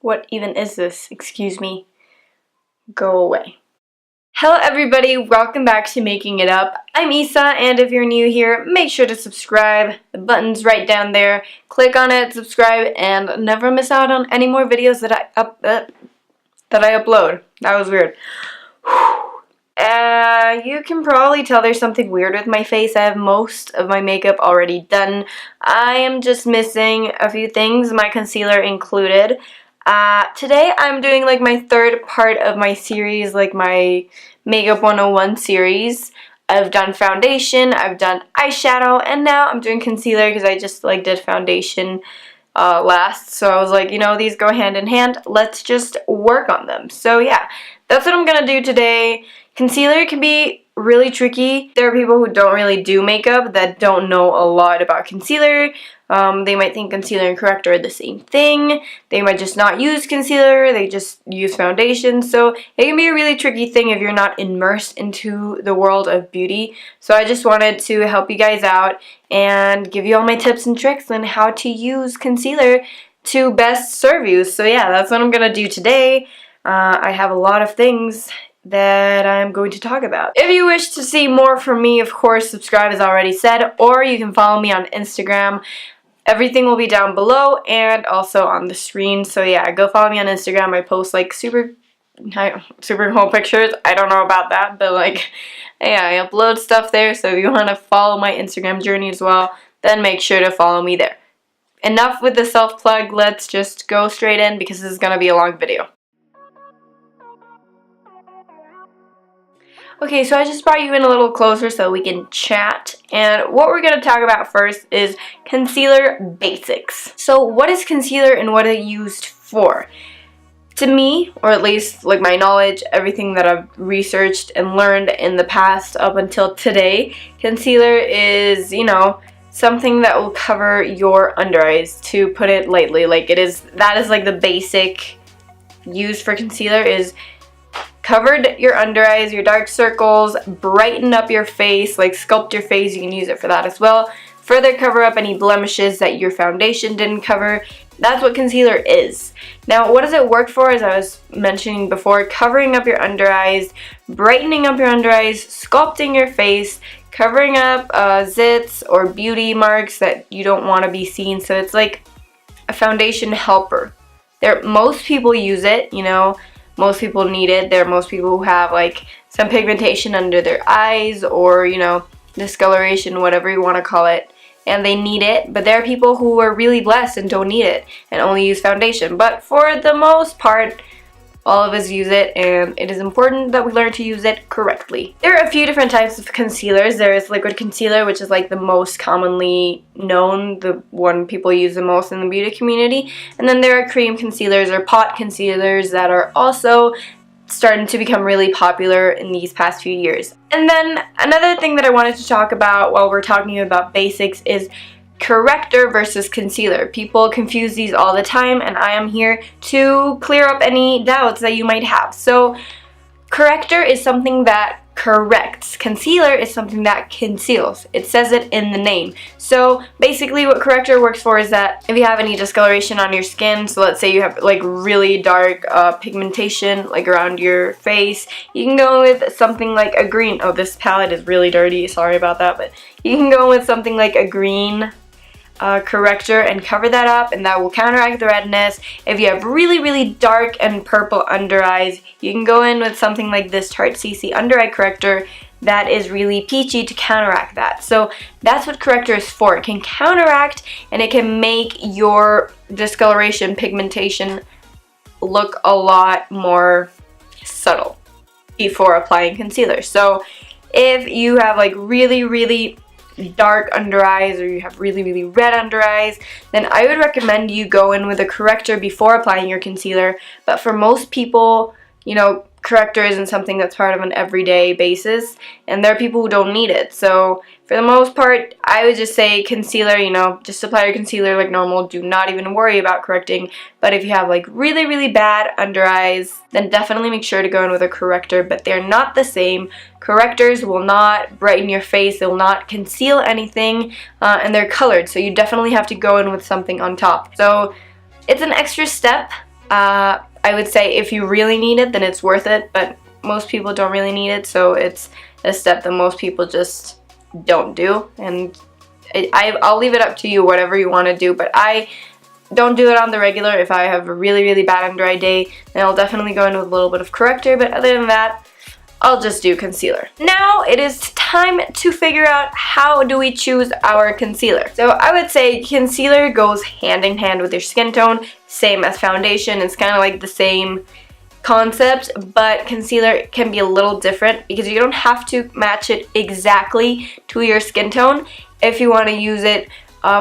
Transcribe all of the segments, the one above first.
What even is this? Excuse me. Go away. Hello everybody, welcome back to Making It Up. I'm Isa, and if you're new here, make sure to subscribe. The button's right down there. Click on it, subscribe, and never miss out on any more videos that I upload. That was weird. You can probably tell there's something weird with my face. I have most of my makeup already done. I am just missing a few things, my concealer included. Today I'm doing like my third part of my series, like my Makeup 101 series. I've done foundation, I've done eyeshadow, and now I'm doing concealer because I just like did foundation last. So I was like, you know, these go hand in hand. Let's just work on them. So yeah, that's what I'm gonna do today. Concealer can be really tricky. There are people who don't really do makeup that don't know a lot about concealer. They might think concealer and corrector are the same thing. They might just not use concealer, they just use foundation. So it can be a really tricky thing if you're not immersed into the world of beauty. So I just wanted to help you guys out and give you all my tips and tricks on how to use concealer to best serve you. So yeah, that's what I'm gonna do today. I have a lot of things that I'm going to talk about. If you wish to see more from me, of course, subscribe as already said, or you can follow me on Instagram. Everything will be down below and also on the screen. So yeah, go follow me on Instagram. I post like super cool pictures. I don't know about that, but like, yeah, I upload stuff there. So if you want to follow my Instagram journey as well, then make sure to follow me there. Enough with the self-plug. Let's just go straight in because this is going to be a long video. Okay, so I just brought you in a little closer so we can chat, and what we're going to talk about first is concealer basics. So what is concealer and what is it used for? To me, or at least like my knowledge, everything that I've researched and learned in the past up until today, concealer is, you know, something that will cover your under eyes, to put it lightly. Like that is like the basic use for concealer is covered your under eyes, your dark circles, brighten up your face, like sculpt your face. You can use it for that as well. Further cover up any blemishes that your foundation didn't cover. That's what concealer is. Now, what does it work for? As I was mentioning before, covering up your under eyes, brightening up your under eyes, sculpting your face, covering up zits or beauty marks that you don't want to be seen. So it's like a foundation helper. Most people use it, you know. Most people need it. There are most people who have like some pigmentation under their eyes or, you know, discoloration, whatever you want to call it, and they need it. But there are people who are really blessed and don't need it and only use foundation. But for the most part, all of us use it, and it is important that we learn to use it correctly. There are a few different types of concealers. There is liquid concealer, which is like the most commonly known, the one people use the most in the beauty community. And then there are cream concealers or pot concealers that are also starting to become really popular in these past few years. And then another thing that I wanted to talk about while we're talking about basics is corrector versus concealer. People confuse these all the time, and I am here to clear up any doubts that you might have. So corrector is something that corrects. Concealer is something that conceals. It says it in the name. So basically what corrector works for is that if you have any discoloration on your skin, so let's say you have like really dark pigmentation like around your face, you can go with something like a green. Oh, this palette is really dirty, sorry about that, but you can go with something like a green corrector and cover that up, and that will counteract the redness. If you have really dark and purple under eyes, you can go in with something like this Tarte CC under eye corrector that is really peachy to counteract that. So that's what corrector is for. It can counteract and it can make your discoloration, pigmentation look a lot more subtle before applying concealer. So if you have like really dark under eyes, or you have really red under eyes, then I would recommend you go in with a corrector before applying your concealer. But for most people, you know, corrector isn't something that's part of an everyday basis, and there are people who don't need it. So for the most part, I would just say concealer, you know, just apply your concealer like normal. Do not even worry about correcting. But if you have like really bad under eyes, then definitely make sure to go in with a corrector. But they're not the same. Correctors will not brighten your face, they will not conceal anything, and they're colored. So you definitely have to go in with something on top. So it's an extra step, I would say if you really need it, then it's worth it, but most people don't really need it, so it's a step that most people just don't do, and I'll leave it up to you, whatever you want to do, but I don't do it on the regular. If I have a really, really bad under eye day, then I'll definitely go in with a little bit of corrector, but other than that, I'll just do concealer. Now it is time to figure out how do we choose our concealer. So I would say concealer goes hand in hand with your skin tone, same as foundation. It's kind of like the same concept, but concealer can be a little different because you don't have to match it exactly to your skin tone. If you want to use it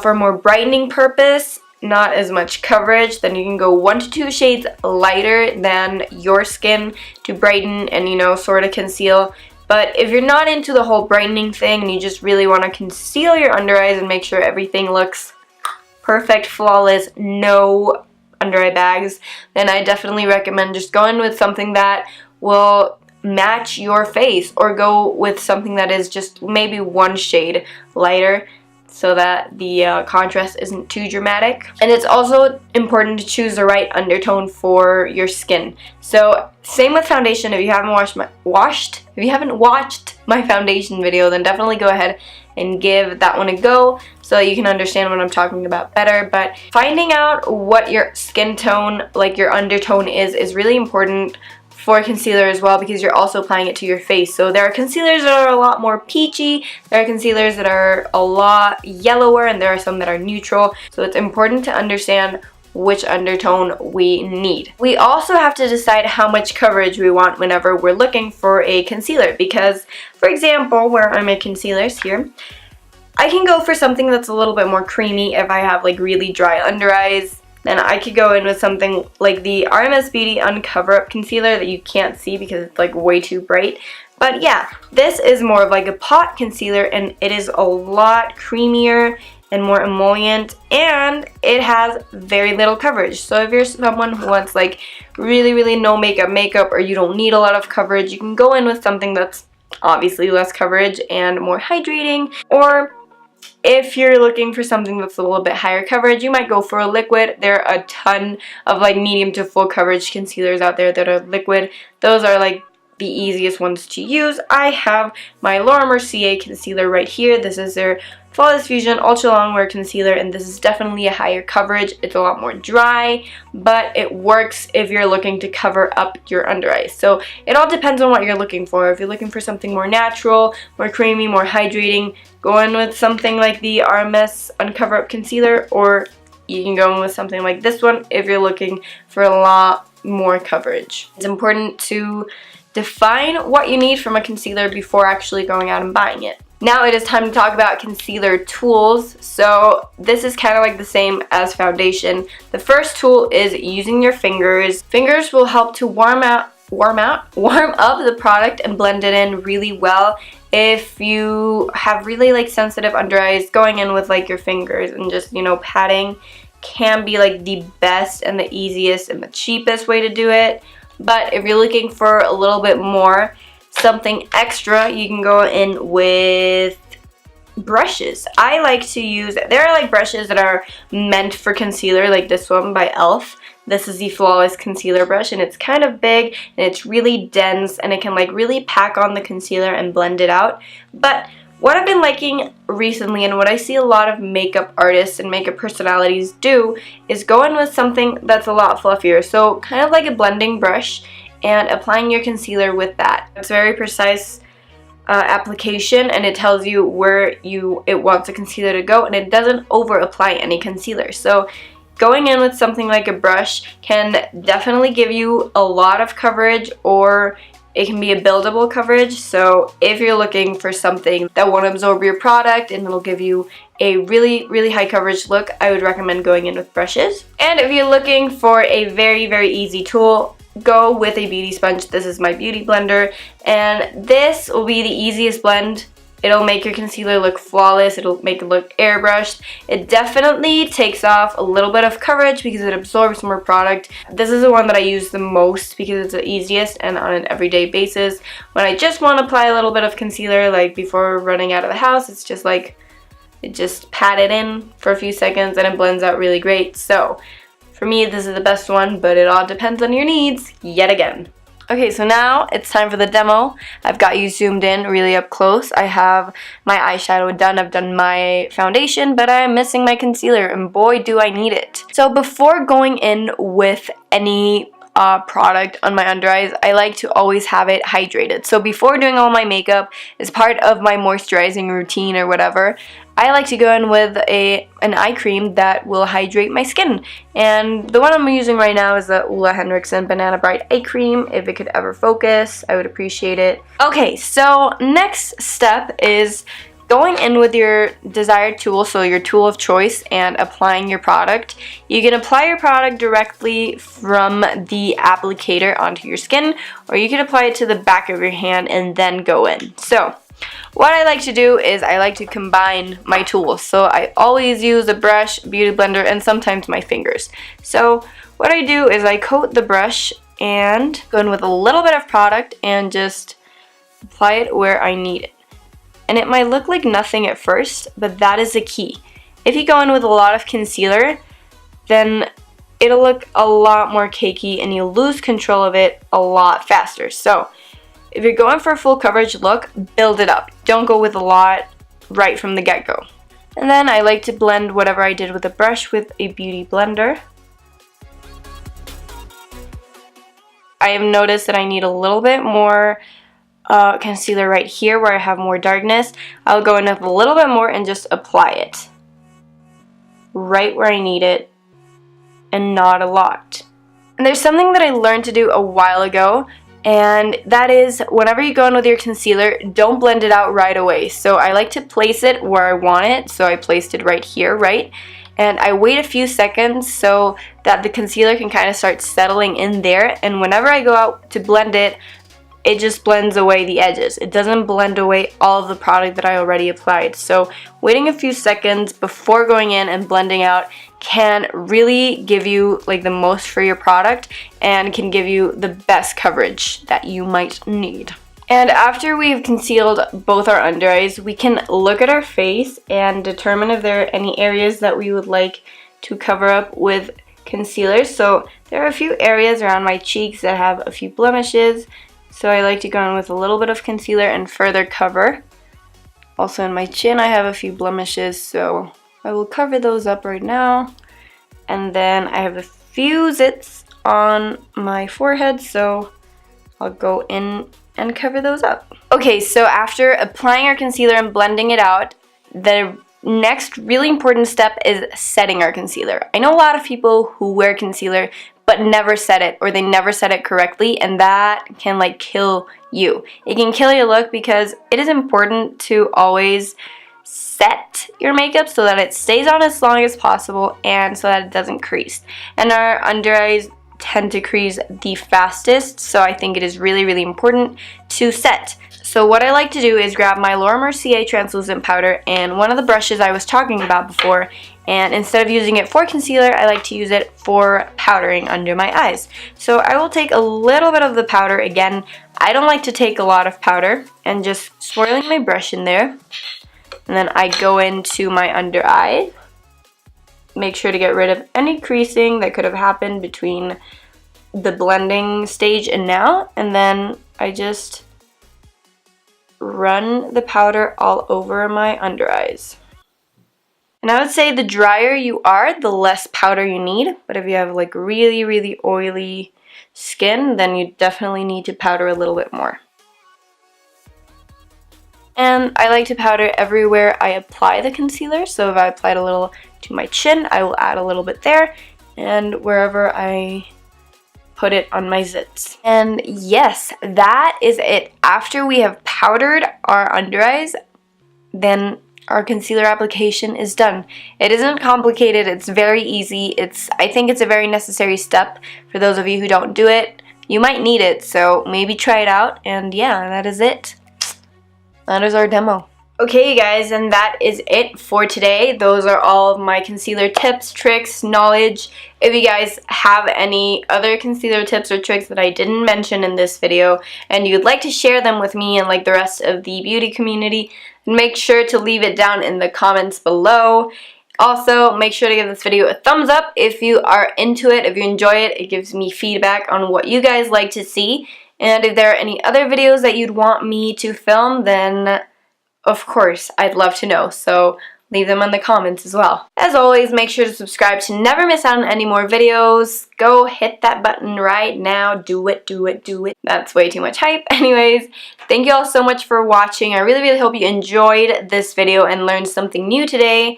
for a more brightening purpose, not as much coverage, then you can go 1 to 2 shades lighter than your skin to brighten and, you know, sort of conceal. But if you're not into the whole brightening thing and you just really want to conceal your under eyes and make sure everything looks perfect, flawless, no under eye bags, then I definitely recommend just going with something that will match your face, or go with something that is just maybe 1 shade lighter, so that the contrast isn't too dramatic. And it's also important to choose the right undertone for your skin. So same with foundation. If you haven't watched my foundation video, then definitely go ahead and give that one a go so that you can understand what I'm talking about better. But finding out what your skin tone, like your undertone is really important for concealer as well, because you're also applying it to your face. So there are concealers that are a lot more peachy, there are concealers that are a lot yellower, and there are some that are neutral. So it's important to understand which undertone we need. We also have to decide how much coverage we want whenever we're looking for a concealer, because for example, where are my concealers here, I can go for something that's a little bit more creamy if I have like really dry under eyes. Then I could go in with something like the RMS Beauty Uncover Up Concealer that you can't see because it's like way too bright. But yeah, this is more of like a pot concealer, and it is a lot creamier and more emollient, and it has very little coverage. So if you're someone who wants like really, really no makeup, or you don't need a lot of coverage, you can go in with something that's obviously less coverage and more hydrating. Or if you're looking for something that's a little bit higher coverage, you might go for a liquid. There are a ton of like medium to full coverage concealers out there that are liquid. Those are like the easiest ones to use. I have my Laura Mercier concealer right here. This is their Flawless Fusion Ultra Longwear Concealer, and this is definitely a higher coverage. It's a lot more dry, but it works if you're looking to cover up your under eyes. So it all depends on what you're looking for. If you're looking for something more natural, more creamy, more hydrating, go in with something like the RMS Uncover Up Concealer, or you can go in with something like this one if you're looking for a lot more coverage. It's important to define what you need from a concealer before actually going out and buying it. Now it is time to talk about concealer tools. So this is kind of like the same as foundation. The first tool is using your fingers. Fingers will help to warm up the product and blend it in really well. If you have really like sensitive under eyes, going in with like your fingers and just, you know, patting can be like the best and the easiest and the cheapest way to do it. But if you're looking for a little bit more, something extra, you can go in with brushes. I like to use, there are like brushes that are meant for concealer, like this one by e.l.f. This is the Flawless Concealer Brush, and it's kind of big and it's really dense, and it can like really pack on the concealer and blend it out. But what I've been liking recently, and what I see a lot of makeup artists and makeup personalities do, is go in with something that's a lot fluffier. So kind of like a blending brush, and applying your concealer with that. It's very precise application, and it tells you where it wants the concealer to go, and it doesn't over apply any concealer. So going in with something like a brush can definitely give you a lot of coverage, or it can be a buildable coverage. So if you're looking for something that won't absorb your product and it'll give you a really, really high coverage look, I would recommend going in with brushes. And if you're looking for a very, very easy tool, go with a beauty sponge. This is my beauty blender, and this will be the easiest blend. It'll make your concealer look flawless. It'll make it look airbrushed. It definitely takes off a little bit of coverage because it absorbs more product. This is the one that I use the most because it's the easiest and on an everyday basis. When I just want to apply a little bit of concealer, like before running out of the house, it's just like, it just pat it in for a few seconds and it blends out really great. So For me, this is the best one, but it all depends on your needs, yet again. Okay, so now it's time for the demo. I've got you zoomed in really up close. I have my eyeshadow done, I've done my foundation, but I'm missing my concealer, and boy do I need it. So before going in with any product on my under eyes, I like to always have it hydrated. So before doing all my makeup, as part of my moisturizing routine or whatever, I like to go in with an eye cream that will hydrate my skin. And the one I'm using right now is the Ole Henriksen Banana Bright Eye Cream. If it could ever focus, I would appreciate it. Okay, so next step is going in with your desired tool, so your tool of choice, and applying your product. You can apply your product directly from the applicator onto your skin, or you can apply it to the back of your hand and then go in. So what I like to do is I like to combine my tools. So I always use a brush, beauty blender, and sometimes my fingers. So what I do is I coat the brush and go in with a little bit of product and just apply it where I need it. And it might look like nothing at first, but that is the key. If you go in with a lot of concealer, then it'll look a lot more cakey and you'll lose control of it a lot faster. So if you're going for a full coverage look, build it up. Don't go with a lot right from the get-go. And then I like to blend whatever I did with a brush with a beauty blender. I have noticed that I need a little bit more concealer right here where I have more darkness. I'll go in with a little bit more and just apply it right where I need it, and not a lot. And there's something that I learned to do a while ago, and that is whenever you go in with your concealer, don't blend it out right away. So I like to place it where I want it, so I placed it right here, right? And I wait a few seconds so that the concealer can kind of start settling in there, and whenever I go out to blend it, it just blends away the edges. It doesn't blend away all of the product that I already applied. So waiting a few seconds before going in and blending out can really give you like the most for your product and can give you the best coverage that you might need. And after we've concealed both our under eyes, we can look at our face and determine if there are any areas that we would like to cover up with concealer. So there are a few areas around my cheeks that have a few blemishes. So I like to go in with a little bit of concealer and further cover. Also in my chin I have a few blemishes, so I will cover those up right now. And then I have a few zits on my forehead, so I'll go in and cover those up. Okay, so after applying our concealer and blending it out, the next really important step is setting our concealer. I know a lot of people who wear concealer but never set it, or they never set it correctly, and that can like kill you. It can kill your look because it is important to always set your makeup so that it stays on as long as possible and so that it doesn't crease. And our under eyes tend to crease the fastest, so I think it is really, really important to set. So what I like to do is grab my Laura Mercier translucent powder and one of the brushes I was talking about before, and instead of using it for concealer, I like to use it for powdering under my eyes. So I will take a little bit of the powder. Again, I don't like to take a lot of powder, and just swirling my brush in there. And then I go into my under eye. Make sure to get rid of any creasing that could have happened between the blending stage and now. And then I just run the powder all over my under eyes. And I would say the drier you are, the less powder you need. But if you have like really, really oily skin, then you definitely need to powder a little bit more. And I like to powder everywhere I apply the concealer. So if I applied a little to my chin, I will add a little bit there. And wherever I put it on my zits. And yes, that is it. After we have powdered our under eyes, then our concealer application is done. It isn't complicated, it's very easy. I think it's a very necessary step for those of you who don't do it. You might need it, so maybe try it out, and yeah, that is it. That is our demo. Okay, you guys, and that is it for today. Those are all of my concealer tips, tricks, knowledge. If you guys have any other concealer tips or tricks that I didn't mention in this video and you'd like to share them with me and like the rest of the beauty community, make sure to leave it down in the comments below. Also, make sure to give this video a thumbs up if you are into it, if you enjoy it. It gives me feedback on what you guys like to see. And if there are any other videos that you'd want me to film, then of course, I'd love to know. So leave them in the comments as well. As always, make sure to subscribe to never miss out on any more videos. Go hit that button right now. Do it, do it, do it. That's way too much hype. Anyways, thank you all so much for watching. I really, really hope you enjoyed this video and learned something new today.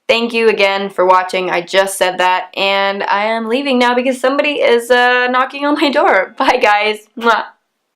Thank you again for watching. I just said that, and I am leaving now because somebody is knocking on my door. Bye, guys. Mwah.